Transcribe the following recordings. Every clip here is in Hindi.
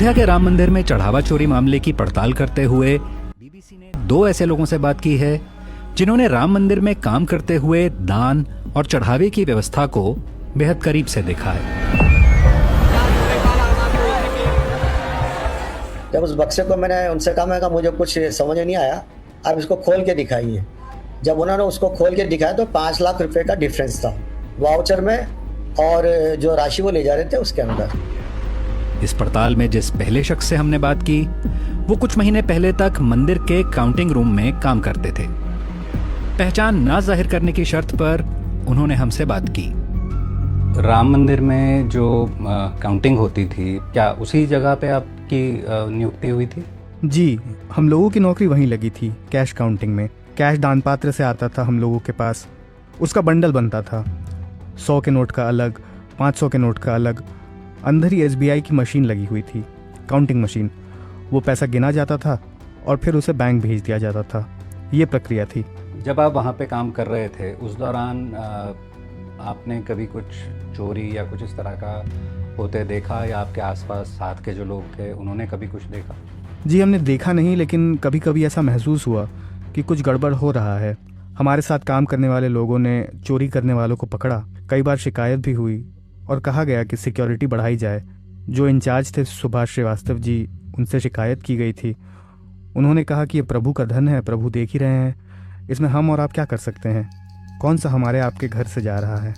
अयोध्या के राम मंदिर में चढ़ावा चोरी मामले की पड़ताल करते हुए बीबीसी ने 2 ऐसे लोगों से बात की है जिन्होंने राम मंदिर में काम करते हुए दान और चढ़ावे की व्यवस्था को बेहद करीब से देखा है। जब उस बक्से को मैंने उनसे कहा, मैं कहा मुझे कुछ समझ नहीं आया, आप इसको खोल के दिखाइए। जब उन्होंने उसको खोल के दिखाया तो 5 लाख रुपए का डिफरेंस था वाउचर में और जो राशि वो ले जा रहे थे उसके अंदर। इस पड़ताल में जिस पहले शख्स से हमने बात की वो कुछ महीने पहले तक मंदिर के काउंटिंग रूम में काम करते थे। पहचान ना जाहिर करने की शर्त पर उन्होंने हमसे बात की। राम मंदिर में जो काउंटिंग होती थी, क्या उसी जगह पे आपकी नियुक्ति हुई थी? जी, हम लोगों की नौकरी वहीं लगी थी, कैश काउंटिंग में। कैश दान पात्र से आता था हम लोगों के पास, उसका बंडल बनता था। 100 के नोट का अलग, 500 के नोट का अलग। अंदर ही SBI की मशीन लगी हुई थी, काउंटिंग मशीन। वो पैसा गिना जाता था और फिर उसे बैंक भेज दिया जाता था। ये प्रक्रिया थी। जब आप वहाँ पे काम कर रहे थे उस दौरान आपने कभी कुछ चोरी या कुछ इस तरह का होते देखा, या आपके आसपास साथ के जो लोग थे उन्होंने कभी कुछ देखा? जी, हमने देखा नहीं, लेकिन कभी कभी ऐसा महसूस हुआ कि कुछ गड़बड़ हो रहा है। हमारे साथ काम करने वाले लोगों ने चोरी करने वालों को पकड़ा। कई बार शिकायत भी हुई और कहा गया कि सिक्योरिटी बढ़ाई जाए। जो इंचार्ज थे सुभाष श्रीवास्तव जी, उनसे शिकायत की गई थी। उन्होंने कहा कि ये प्रभु का धन है, प्रभु देख ही रहे हैं, इसमें हम और आप क्या कर सकते हैं? कौन सा हमारे आपके घर से जा रहा है?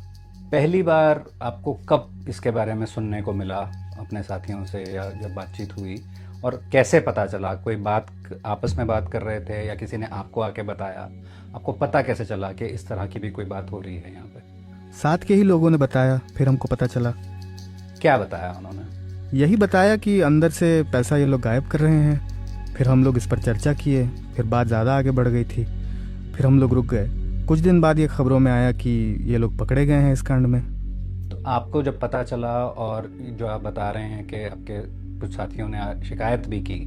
पहली बार आपको कब इसके बारे में सुनने को मिला अपने साथियों से, या जब बातचीत हुई, और कैसे पता चला? कोई बात आपस में बात कर रहे थे या किसी ने आपको आके बताया? आपको पता कैसे चला कि इस तरह की भी कोई बात हो रही है यहाँ पे? साथ के ही लोगों ने बताया, फिर हमको पता चला। क्या बताया उन्होंने? यही बताया कि अंदर से पैसा ये लोग गायब कर रहे हैं। फिर हम लोग इस पर चर्चा किए, फिर बात ज़्यादा आगे बढ़ गई थी, फिर हम लोग रुक गए। कुछ दिन बाद ये खबरों में आया कि ये लोग पकड़े गए हैं इस कांड में। तो आपको जब पता चला, और जो आप बता रहे हैं कि आपके कुछ साथियों ने शिकायत भी की,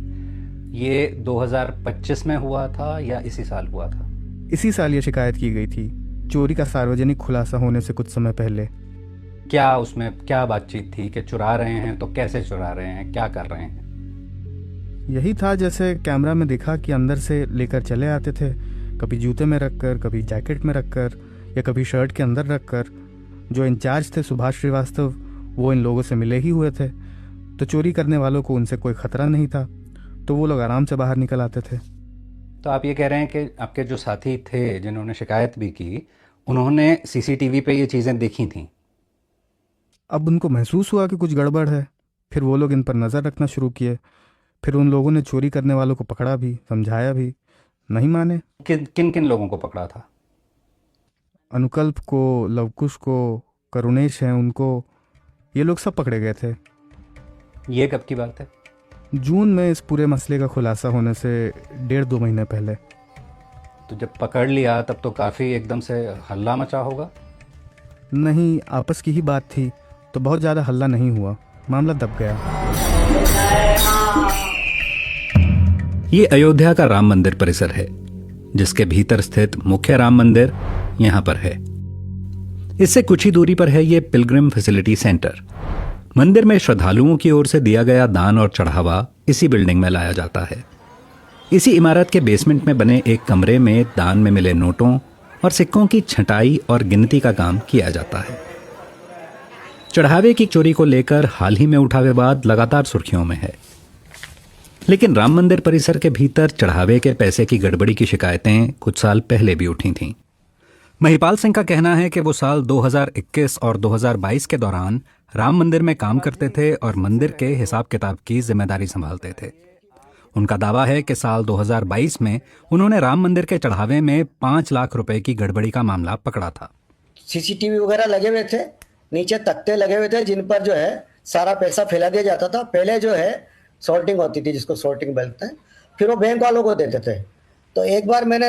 ये 2025 में हुआ था या इसी साल हुआ था? इसी साल ये शिकायत की गई थी, चोरी का सार्वजनिक खुलासा होने से कुछ समय पहले। क्या उसमें क्या बातचीत थी कि चुरा रहे हैं तो कैसे चुरा रहे हैं, क्या कर रहे हैं? यही था जैसे कैमरा में दिखा कि अंदर से लेकर चले आते थे, कभी जूते में रखकर, कभी जैकेट में रखकर, या कभी शर्ट के अंदर रखकर। जो इंचार्ज थे सुभाष श्रीवास्तव, वो इन लोगों से मिले ही हुए थे, तो चोरी करने वालों को उनसे कोई खतरा नहीं था, तो वो लोग आराम से बाहर निकल आते थे। तो आप ये कह रहे हैं कि आपके जो साथी थे जिन्होंने शिकायत भी की, उन्होंने CCTV पे ये चीज़ें देखी थीं? अब उनको महसूस हुआ कि कुछ गड़बड़ है, फिर वो लोग इन पर नज़र रखना शुरू किए। फिर उन लोगों ने चोरी करने वालों को पकड़ा भी, समझाया भी, नहीं माने। किन किन लोगों को पकड़ा था? अनुकल्प को, लवकुश को, करुणेश हैं उनको, ये लोग सब पकड़े गए थे। ये कब की बात है? जून में इस पूरे मसले का खुलासा होने से 1.5-2 महीने पहले। तो जब पकड़ लिया तब तो काफ़ी एकदम से हल्ला मचा होगा? नहीं, आपस की ही बात थी, तो बहुत ज़्यादा हल्ला नहीं हुआ, मामला दब गया। ये अयोध्या का राम मंदिर परिसर है, जिसके भीतर स्थित मुख्य राम मंदिर यहाँ पर है। इससे कुछ ही दूरी पर है ये पिलग्रिम फैसिलिटी सेंटर। मंदिर में श्रद्धालुओं की ओर से दिया गया दान और चढ़ावा इसी बिल्डिंग में लाया जाता है। इसी इमारत के बेसमेंट में बने एक कमरे में दान में मिले नोटों और सिक्कों की छंटाई और गिनती का काम किया जाता है। चढ़ावे की चोरी को लेकर हाल ही में उठा विवाद लगातार सुर्खियों में है, लेकिन राम मंदिर परिसर के भीतर चढ़ावे के पैसे की गड़बड़ी की शिकायतें कुछ साल पहले भी उठी थीं। महिपाल सिंह का कहना है कि वो साल 2021 और 2022 के दौरान राम मंदिर में काम करते थे और मंदिर के हिसाब किताब की जिम्मेदारी संभालते थे। उनका दावा है कि साल 2022 में उन्होंने राम मंदिर के चढ़ावे में 5 लाख रुपए की गड़बड़ी का मामला पकड़ा था। CCTV वगैरह लगे हुए थे, नीचे तख्ते लगे हुए थे जिन पर जो है सारा पैसा फैला दिया जाता था। पहले जो है सॉर्टिंग होती थी, जिसको सॉर्टिंग बोलते हैं, फिर वो बैंक वालों को देते थे। तो एक बार मैंने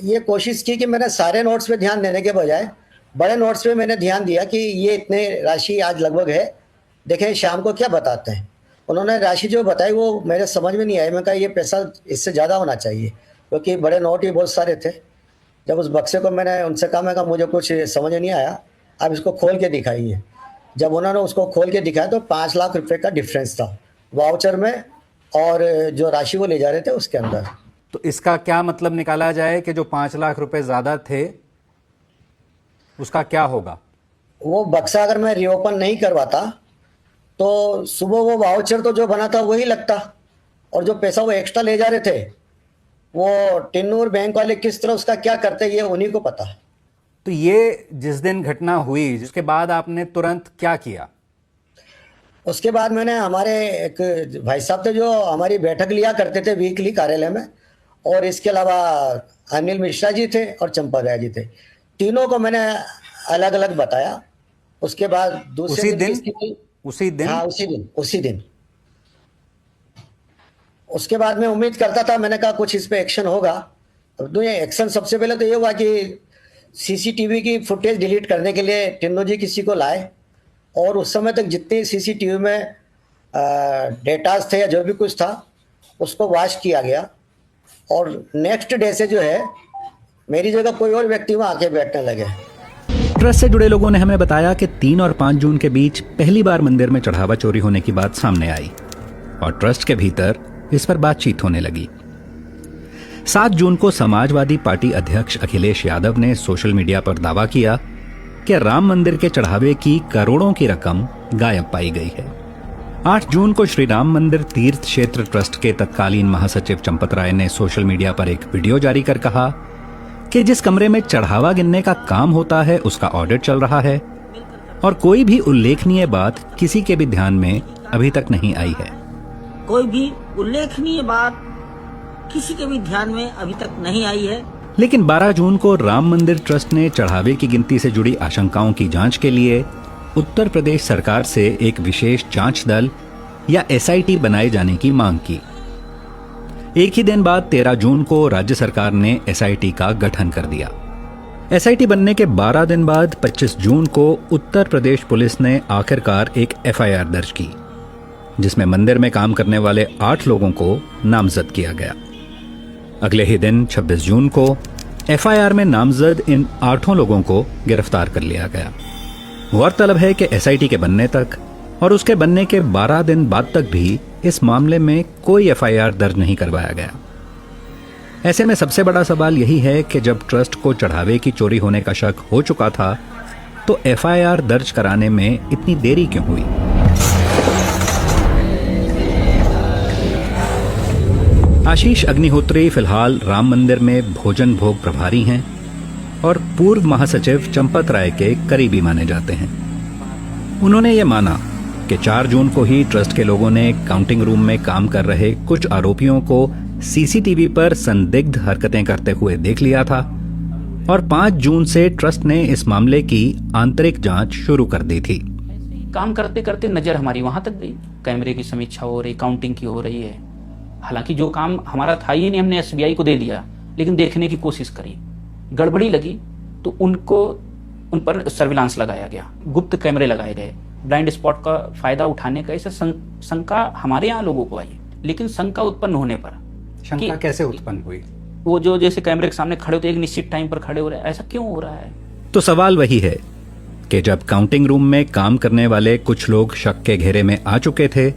ये कोशिश की कि मैंने सारे नोट्स पे ध्यान देने के बजाय बड़े नोट्स पे मैंने ध्यान दिया कि ये इतने राशि आज लगभग है, देखें शाम को क्या बताते हैं। उन्होंने राशि जो बताई वो मेरे समझ में नहीं आई। मैं कहा ये पैसा इससे ज़्यादा होना चाहिए, क्योंकि बड़े नोट ही बहुत सारे थे। जब उस बक्से को मैंने उनसे कहा, मैं कहा मुझे कुछ समझ नहीं आया, आप इसको खोल के दिखाइए। जब उन्होंने उसको खोल के दिखाया तो 5 लाख रुपए का डिफरेंस था वाउचर में और जो राशि वो ले जा रहे थे उसके अंदर। तो इसका क्या मतलब निकाला जाए कि जो 5 लाख रुपए ज्यादा थे उसका क्या होगा? वो बक्सा अगर मैं रीओपन नहीं करवाता तो सुबह वो वाउचर तो जो बना था वही लगता, और जो पैसा वो एक्स्ट्रा ले जा रहे थे वो टिन्नूर बैंक वाले किस तरह उसका क्या करते ये उन्हीं को पता। तो ये जिस दिन घटना हुई जिसके बाद आपने तुरंत क्या किया? उसके बाद मैंने हमारे एक भाई साहब थे जो हमारी बैठक लिया करते थे वीकली कार्यालय में, और इसके अलावा अनिल मिश्रा जी थे और चंपा राय जी थे, तीनों को मैंने अलग अलग बताया। उसके बाद दूसरे उसी दिन हाँ उसी दिन उसके बाद मैं उम्मीद करता था, मैंने कहा कुछ इस पे एक्शन होगा। तो ये एक्शन सबसे पहले तो ये हुआ कि सीसीटीवी की फुटेज डिलीट करने के लिए टिन्नू जी किसी को लाए, और उस समय तक जितने सीसीटीवी में डेटाज थे या जो भी कुछ था उसको वॉश किया गया, और नेक्स्ट डे से जो है मेरी जगह कोई और व्यक्ति वहाँ आके बैठने लगे। ट्रस्ट से जुड़े लोगों ने हमें बताया कि 3 और 5 जून के बीच पहली बार मंदिर में चढ़ावा चोरी होने की बात सामने आई और ट्रस्ट के भीतर इस पर बातचीत होने लगी। 7 जून को समाजवादी पार्टी अध्यक्ष अखिलेश यादव ने सोशल मीडिया पर दावा किया कि राम मंदिर के चढ़ावे की करोड़ों की रकम गायब पाई गई है। 8 जून को श्री राम मंदिर तीर्थ क्षेत्र ट्रस्ट के तत्कालीन महासचिव चंपत राय ने सोशल मीडिया पर एक वीडियो जारी कर कहा कि जिस कमरे में चढ़ावा गिनने का काम होता है उसका ऑडिट चल रहा है और कोई भी उल्लेखनीय बात किसी के भी ध्यान में अभी तक नहीं आई है। कोई भी उल्लेखनीय बात किसी के भी ध्यान में अभी तक नहीं आई है। लेकिन 12 जून को राम मंदिर ट्रस्ट ने चढ़ावे की गिनती से जुड़ी आशंकाओं की जांच के लिए उत्तर प्रदेश सरकार से एक विशेष जांच दल या एसआईटी बनाए जाने की मांग की। एक ही दिन बाद 13 जून को राज्य सरकार ने एसआईटी का गठन कर दिया। एसआईटी बनने के 12 दिन बाद 25 जून को उत्तर प्रदेश पुलिस ने आखिरकार एक एफआईआर दर्ज की, जिसमें मंदिर में काम करने वाले 8 लोगों को नामजद किया गया। अगले ही दिन 26 जून को एफआईआर में नामजद इन 8 लोगों को गिरफ्तार कर लिया गया। गौरतलब है कि एसआईटी के बनने तक और उसके बनने के 12 दिन बाद तक भी इस मामले में कोई एफआईआर दर्ज नहीं करवाया गया। ऐसे में सबसे बड़ा सवाल यही है कि जब ट्रस्ट को चढ़ावे की चोरी होने का शक हो चुका था तो एफआईआर दर्ज कराने में इतनी देरी क्यों हुई? आशीष अग्निहोत्री फिलहाल राम मंदिर में भोजन भोग प्रभारी हैं और पूर्व महासचिव चंपत राय के करीबी माने जाते हैं। उन्होंने ये माना कि 4 जून को ही ट्रस्ट के लोगों ने काउंटिंग रूम में काम कर रहे कुछ आरोपियों को सीसीटीवी पर संदिग्ध हरकतें करते हुए देख लिया था और 5 जून से ट्रस्ट ने इस मामले की आंतरिक जांच शुरू कर दी थी। काम करते करते नजर हमारी वहां तक गई, कैमरे की समीक्षा हो रही, काउंटिंग की हो रही है। हालांकि जो काम हमारा था ही नहीं, हमने एसबीआई को दे दिया, लेकिन देखने की कोशिश करी, गड़बड़ी लगी तो उन पर सर्विलांस लगाया गया, गुप्त कैमरे लगाए गए। ब्लाइंड स्पॉट का फायदा उठाने का ऐसे शंका हमारे यहाँ लोगों को आई, लेकिन शंका उत्पन्न होने पर शंका कैसे उत्पन्न हुई? वो जो जैसे कैमरे के सामने खड़े होते एक निश्चित टाइम पर खड़े हो रहे हैं, ऐसा क्यों हो रहा है? तो सवाल वही है कि जब काउंटिंग रूम में काम करने वाले कुछ लोग शक के घेरे में आ चुके थे,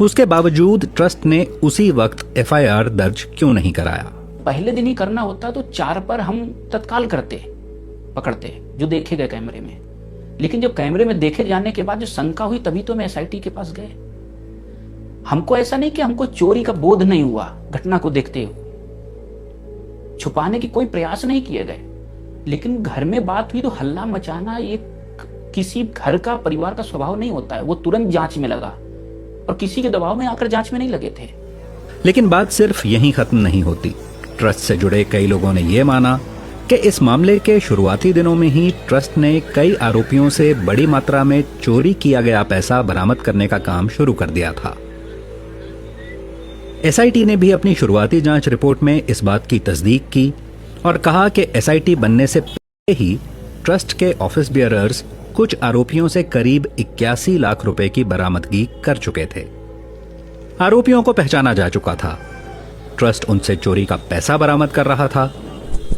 उसके बावजूद ट्रस्ट ने उसी वक्त एफआईआर दर्ज क्यों नहीं कराया? पहले दिन ही करना होता तो 4 पर हम तत्काल पकड़ते जो देखे गए कैमरे में। लेकिन जब कैमरे में देखे जाने के बाद जो शंका हुई तभी तो हम एसआईटी के पास गए। हमको ऐसा नहीं कि हमको चोरी का बोध नहीं हुआ, घटना को देखते हुए छुपाने की कोई प्रयास नहीं किए गए, लेकिन घर में बात हुई तो हल्ला मचाना ये किसी घर का परिवार का स्वभाव नहीं होता है। वो तुरंत जांच में लगा और किसी के दबाव में आकर जांच में नहीं लगे थे। लेकिन बात सिर्फ यहीं खत्म नहीं होती। ट्रस्ट से जुड़े कई लोगों ने यह माना कि इस मामले के शुरुआती दिनों में ही ट्रस्ट ने कई आरोपियों से बड़ी मात्रा में चोरी किया गया पैसा बरामद करने का काम शुरू कर दिया था। एसआईटी ने भी अपनी शुरुआती जांच रिपोर्ट में इस बात की तस्दीक की और कहा कि एसआईटी बनने से पहले ही ट्रस्ट के ऑफिस बियरर्स कुछ आरोपियों से करीब 81 लाख रुपए की बरामदगी कर चुके थे। आरोपियों को पहचाना जा चुका था। ट्रस्ट उनसे चोरी का पैसा बरामद कर रहा था,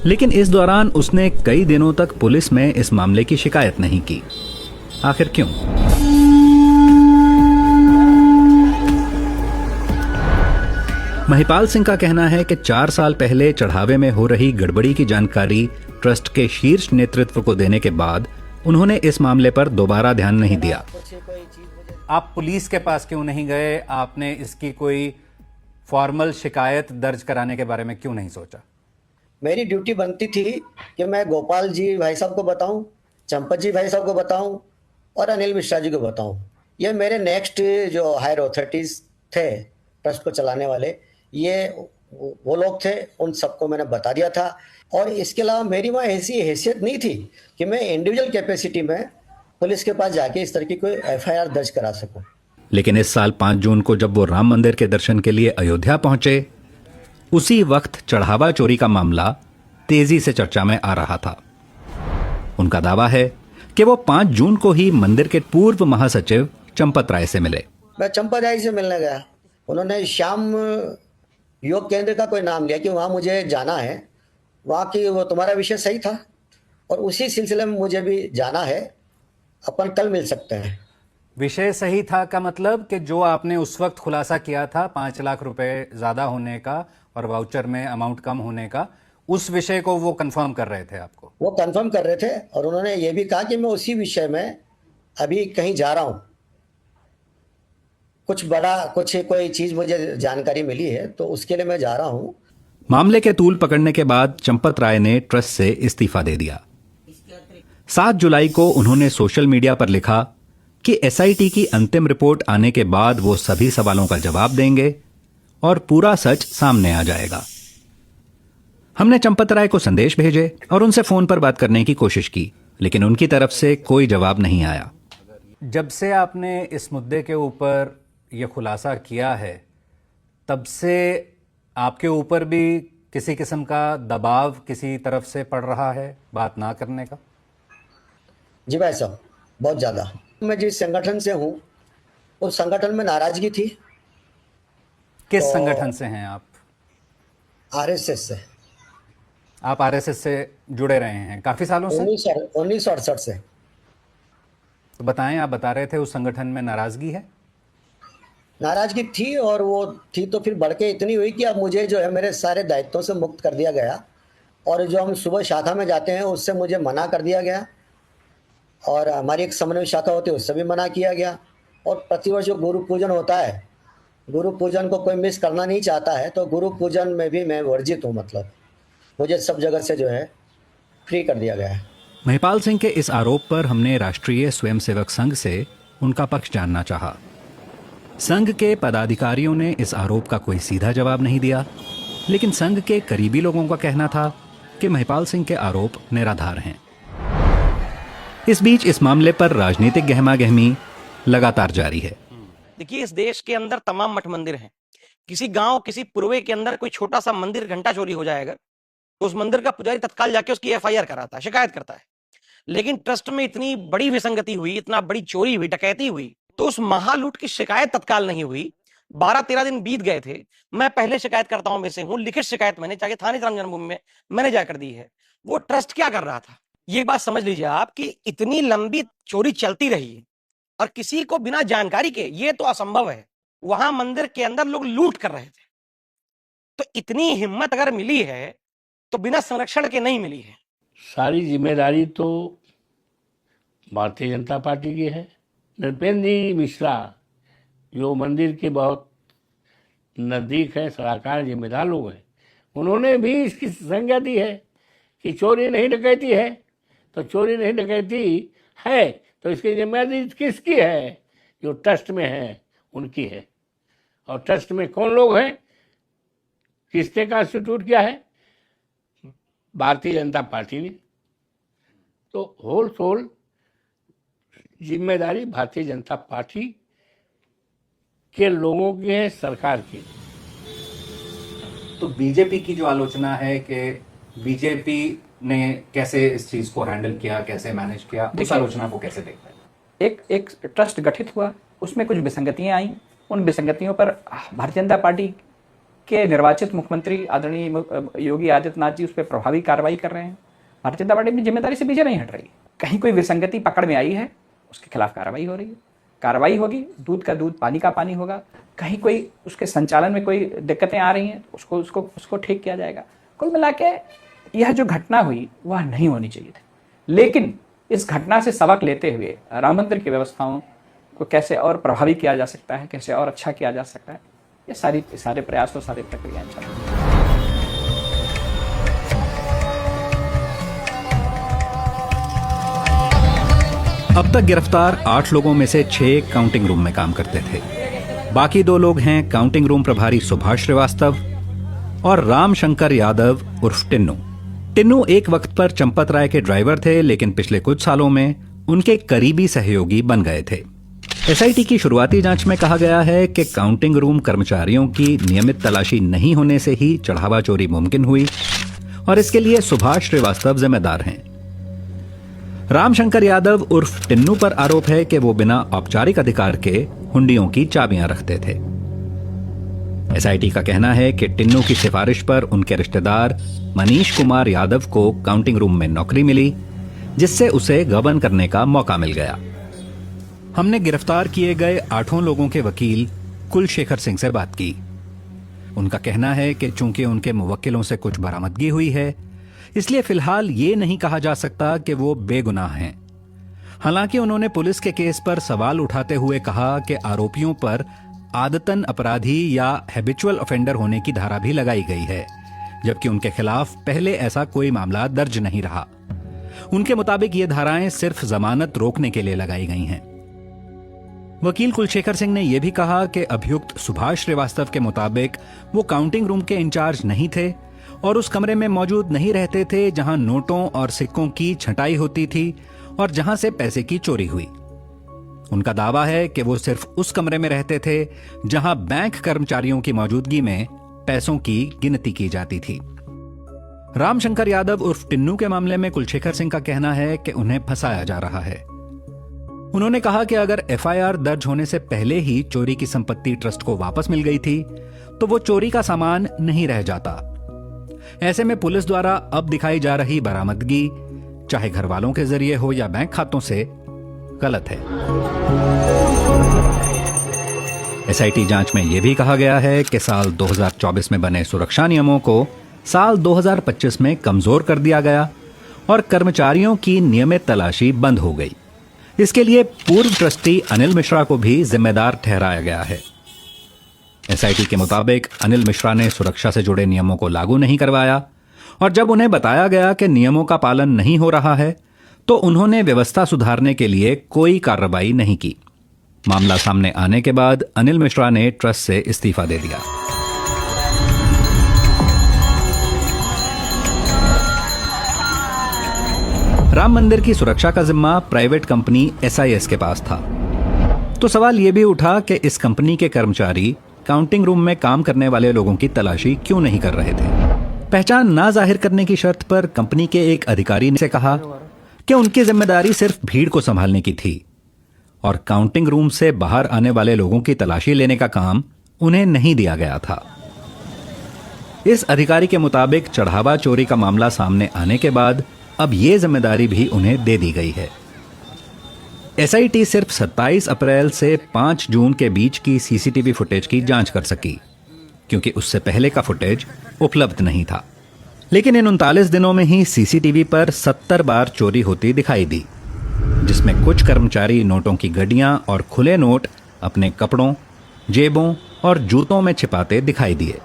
लेकिन इस दौरान उसने कई दिनों तक पुलिस में इस मामले की शिकायत नहीं की। आखिर क्यों? महिपाल सिंह का कहना है कि 4 साल पहले चढ़ावे में हो रही गड़बड़ी की जानकारी ट्रस्ट के शीर्ष नेतृत्व को देने के बाद उन्होंने इस मामले पर दोबारा ध्यान नहीं दिया। आप पुलिस के पास क्यों नहीं गए? आपने इसकी कोई फॉर्मल शिकायत दर्ज कराने के बारे में क्यों नहीं सोचा? मेरी ड्यूटी बनती थी कि मैं गोपाल जी भाई साहब को बताऊं, चंपत जी भाई साहब को बताऊं और अनिल मिश्रा जी को बताऊं। ये मेरे नेक्स्ट जो हायर अथॉरिटीज थे ट्रस्ट को चलाने वाले, ये वो लोग थे, उन सबको मैंने बता दिया था। और इसके अलावा मेरी वहाँ ऐसी हैसियत नहीं थी कि मैं इंडिविजुअल कैपेसिटी में पुलिस के पास जाके इस तरह की कोई एफआईआर दर्ज करा सकूं। लेकिन इस साल 5 जून को जब वो राम मंदिर के दर्शन के लिए अयोध्या पहुंचे, उसी वक्त चढ़ावा चोरी का मामला तेजी से चर्चा में आ रहा था। उनका दावा है कि वो 5 जून को ही मंदिर के पूर्व महासचिव चंपत राय से मिले। मैं चंपत राय से मिलने गया, उन्होंने श्याम योग केंद्र का कोई नाम लिया कि वहाँ मुझे जाना है, वहाँ की वो तुम्हारा विषय सही था और उसी सिलसिले में मुझे भी जाना है, अपन कल मिल सकते हैं। विषय सही था का मतलब कि जो आपने उस वक्त खुलासा किया था 5 लाख रुपए ज्यादा होने का और वाउचर में अमाउंट कम होने का, उस विषय को वो कंफर्म कर रहे थे आपको? वो कंफर्म कर रहे थे और उन्होंने ये भी कहा कि मैं उसी विषय में अभी कहीं जा रहा हूँ, कुछ कोई चीज मुझे जानकारी मिली है तो उसके लिए मैं जा रहा हूँ। मामले के तूल पकड़ने के बाद चंपत राय ने ट्रस्ट से इस्तीफा दे दिया। 7 जुलाई को उन्होंने सोशल मीडिया पर लिखा कि एसआईटी की अंतिम रिपोर्ट आने के बाद वो सभी सवालों का जवाब देंगे और पूरा सच सामने आ जाएगा। हमने चंपत राय को संदेश भेजे और उनसे फोन पर बात करने की कोशिश की, लेकिन उनकी तरफ से कोई जवाब नहीं आया। जब से आपने इस मुद्दे के ऊपर यह खुलासा किया है, तब से आपके ऊपर भी किसी किस्म का दबाव किसी तरफ से पड़ रहा है बात ना करने का? जी भाई साहब, बहुत ज़्यादा। मैं जिस संगठन से हूँ उस संगठन में नाराजगी थी। किस संगठन से हैं आप? आरएसएस से। आप आरएसएस से जुड़े रहे हैं काफी सालों से? 1968 से। तो बताएं, आप बता रहे थे उस संगठन में नाराजगी है। नाराजगी थी और वो थी तो फिर बढ़ के इतनी हुई कि अब मुझे जो है मेरे सारे दायित्वों से मुक्त कर दिया गया और जो हम सुबह शाखा में जाते हैं उससे मुझे मना कर दिया गया और हमारी एक समन्वय शाखा होती है उससे भी मना किया गया। और प्रतिवर्ष जो गुरु पूजन होता है, गुरु पूजन को कोई मिस करना नहीं चाहता है, तो गुरु पूजन में भी मैं वर्जित हूँ। मतलब मुझे सब जगह से जो है फ्री कर दिया गया है। महिपाल सिंह के इस आरोप पर हमने राष्ट्रीय स्वयंसेवक संघ से उनका पक्ष जानना चाहा। संघ के पदाधिकारियों ने इस आरोप का कोई सीधा जवाब नहीं दिया, लेकिन संघ के करीबी लोगों का कहना था कि महिपाल सिंह के आरोप निराधार हैं। इस बीच इस मामले पर राजनीतिक गहमागहमी लगातार जारी है। देखिए, इस देश के अंदर तमाम मठ मंदिर हैं। किसी गांव, किसी पूर्वे के अंदर कोई छोटा सा मंदिर घंटा चोरी हो जाएगा तो उस मंदिर का पुजारी तत्काल जाके उसकी एफआईआर कराता है, शिकायत करता है। लेकिन ट्रस्ट में इतनी बड़ी विसंगति हुई, इतना बड़ी चोरी हुई, डकैती हुई, तो उस महालूट की शिकायत तत्काल नहीं हुई। 12-13 दिन बीत गए थे। मैं पहले शिकायतकर्ताओं में से हूं। लिखित शिकायत मैंने जाके थाने राम जन्मभूमि में मैंने जाकर दी है। वो ट्रस्ट क्या कर रहा था, ये बात समझ लीजिए आप कि इतनी लंबी चोरी चलती रही और किसी को बिना जानकारी के, ये तो असंभव है। वहां मंदिर के अंदर लोग लूट कर रहे थे। तो इतनी हिम्मत अगर मिली है तो बिना संरक्षण के नहीं मिली है। सारी जिम्मेदारी तो भारतीय जनता पार्टी की है। नृपेंद्र जी मिश्रा जो मंदिर के बहुत नज़दीक है, सलाहकार जिम्मेदार लोग हैं, उन्होंने भी इसकी संज्ञा दी है कि चोरी नहीं डकैती है। तो चोरी नहीं डकैती है तो इसकी जिम्मेदारी किसकी है? जो ट्रस्ट में है उनकी है। और ट्रस्ट में कौन लोग हैं, किसने कॉन्स्टिट्यूट किया है? भारतीय जनता पार्टी ने। तो होल सोल जिम्मेदारी भारतीय जनता पार्टी के लोगों की है, सरकार की। तो बीजेपी की जो आलोचना है कि बीजेपी ने कैसे इस चीज को हैंडल किया, कैसे मैनेज किया, उस आलोचना को कैसे देखते हैं? एक ट्रस्ट गठित हुआ, उसमें कुछ विसंगतियां आई। उन विसंगतियों पर भारतीय जनता पार्टी के निर्वाचित मुख्यमंत्री आदरणीय योगी आदित्यनाथ जी उस पर प्रभावी कार्रवाई कर रहे हैं। भारतीय जनता पार्टी अपनी जिम्मेदारी से पीछे नहीं हट रही। कहीं कोई विसंगति पकड़ में आई है, उसके खिलाफ कार्रवाई हो रही है। कार्रवाई होगी, दूध का दूध, पानी का पानी होगा। कहीं कोई उसके संचालन में कोई दिक्कतें आ रही हैं तो उसको ठीक किया जाएगा। कुल मिला के यह जो घटना हुई वह नहीं होनी चाहिए थी, लेकिन इस घटना से सबक लेते हुए राम मंदिर की व्यवस्थाओं को कैसे और प्रभावी किया जा सकता है, कैसे और अच्छा किया जा सकता है, ये सारे प्रयास और सारी प्रक्रियाएं चल रही हैं। अब तक गिरफ्तार 8 लोगों में से 6 काउंटिंग रूम में काम करते थे। बाकी 2 लोग हैं काउंटिंग रूम प्रभारी सुभाष श्रीवास्तव और रामशंकर यादव उर्फ टिन्नू। टिन्नू एक वक्त पर चंपत राय के ड्राइवर थे, लेकिन पिछले कुछ सालों में उनके करीबी सहयोगी बन गए थे। एसआईटी की शुरुआती जांच में कहा गया है कि काउंटिंग रूम कर्मचारियों की नियमित तलाशी नहीं होने से ही चढ़ावा चोरी मुमकिन हुई और इसके लिए सुभाष श्रीवास्तव जिम्मेदार हैं। रामशंकर यादव उर्फ टिन्नू पर आरोप है कि वो बिना औपचारिक अधिकार के हुंडियों की चाबियां रखते थे। एसआईटी का कहना है कि टिन्नू की सिफारिश पर उनके रिश्तेदार मनीष कुमार यादव को काउंटिंग रूम में नौकरी मिली, जिससे उसे गबन करने का मौका मिल गया। हमने गिरफ्तार किए गए 8 लोगों के वकील कुलशेखर सिंह से बात की। उनका कहना है कि चूंकि उनके मुवक्किलों से कुछ बरामदगी हुई है, इसलिए फिलहाल ये नहीं कहा जा सकता कि वो बेगुनाह हैं। हालांकि उन्होंने पुलिस के केस पर सवाल उठाते हुए कहा कि आरोपियों पर आदतन अपराधी या हैबिचुअल ऑफेंडर होने की धारा भी लगाई गई है, जबकि उनके खिलाफ पहले ऐसा कोई मामला दर्ज नहीं रहा। उनके मुताबिक ये धाराएं सिर्फ जमानत रोकने के लिए लगाई गई हैं। वकील कुलशेखर सिंह ने यह भी कहा कि अभियुक्त सुभाष श्रीवास्तव के मुताबिक वो काउंटिंग रूम के इंचार्ज नहीं थे और उस कमरे में मौजूद नहीं रहते थे जहां नोटों और सिक्कों की छंटाई होती थी और जहां से पैसे की चोरी हुई। उनका दावा है कि वो सिर्फ उस कमरे में रहते थे जहां बैंक कर्मचारियों की मौजूदगी में पैसों की गिनती की जाती थी। रामशंकर यादव उर्फ टिन्नू के मामले में कुलशेखर सिंह का कहना है कि उन्हें फंसाया जा रहा है। उन्होंने कहा कि अगर एफआईआर दर्ज होने से पहले ही चोरी की संपत्ति ट्रस्ट को वापस मिल गई थी तो वो चोरी का सामान नहीं रह जाता। ऐसे में पुलिस द्वारा अब दिखाई जा रही बरामदगी, चाहे घर वालों के जरिए हो या बैंक खातों से, गलत है। एसआईटी जांच में यह भी कहा गया है कि साल 2024 में बने सुरक्षा नियमों को साल 2025 में कमजोर कर दिया गया और कर्मचारियों की नियमित तलाशी बंद हो गई। इसके लिए पूर्व ट्रस्टी अनिल मिश्रा को भी जिम्मेदार ठहराया गया है। एसआईटी के मुताबिक अनिल मिश्रा ने सुरक्षा से जुड़े नियमों को लागू नहीं करवाया और जब उन्हें बताया गया कि नियमों का पालन नहीं हो रहा है तो उन्होंने व्यवस्था सुधारने के लिए कोई कार्रवाई नहीं की। मामला सामने आने के बाद अनिल मिश्रा ने ट्रस्ट से इस्तीफा दे दिया। राम मंदिर की सुरक्षा का जिम्मा प्राइवेट कंपनी एसआईएस के पास था, तो सवाल यह भी उठा कि इस कंपनी के कर्मचारी काउंटिंग रूम में काम करने वाले लोगों की तलाशी क्यों नहीं कर रहे थे। पहचान ना जाहिर करने की शर्त पर कंपनी के एक अधिकारी ने कहा कि उनकी जिम्मेदारी सिर्फ भीड़ को संभालने की थी और काउंटिंग रूम से बाहर आने वाले लोगों की तलाशी लेने का काम उन्हें नहीं दिया गया था। इस अधिकारी के मुताबिक चढ़ावा चोरी का मामला सामने आने के बाद अब यह जिम्मेदारी भी उन्हें दे दी गई है। एसआईटी सिर्फ 27 अप्रैल से 5 जून के बीच की सीसीटीवी फुटेज की जांच कर सकी, क्योंकि उससे पहले का फुटेज उपलब्ध नहीं था। लेकिन इन 39 दिनों में ही सीसीटीवी पर 70 बार चोरी होती दिखाई दी, जिसमें कुछ कर्मचारी नोटों की गड्डियां और खुले नोट अपने कपड़ों, जेबों और जूतों में छिपाते दिखाई दिए।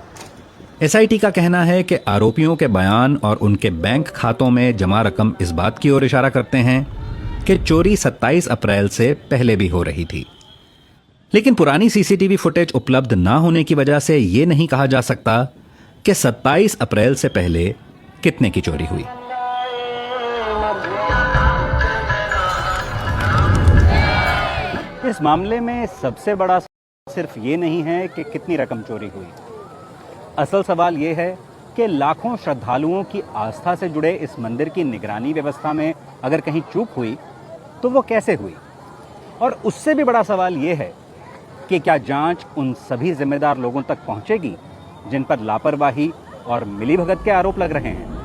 एसआईटी का कहना है कि आरोपियों के बयान और उनके बैंक खातों में जमा रकम इस बात की ओर इशारा करते हैं कि चोरी 27 अप्रैल से पहले भी हो रही थी। लेकिन पुरानी सीसीटीवी फुटेज उपलब्ध ना होने की वजह से यह नहीं कहा जा सकता कि 27 अप्रैल से पहले कितने की चोरी हुई। इस मामले में सबसे बड़ा सिर्फ ये नहीं है कि कितनी रकम चोरी हुई। असल सवाल ये है कि लाखों श्रद्धालुओं की आस्था से जुड़े इस मंदिर की निगरानी व्यवस्था में अगर कहीं चूक हुई तो वो कैसे हुई। और उससे भी बड़ा सवाल ये है कि क्या जांच उन सभी जिम्मेदार लोगों तक पहुंचेगी जिन पर लापरवाही और मिलीभगत के आरोप लग रहे हैं।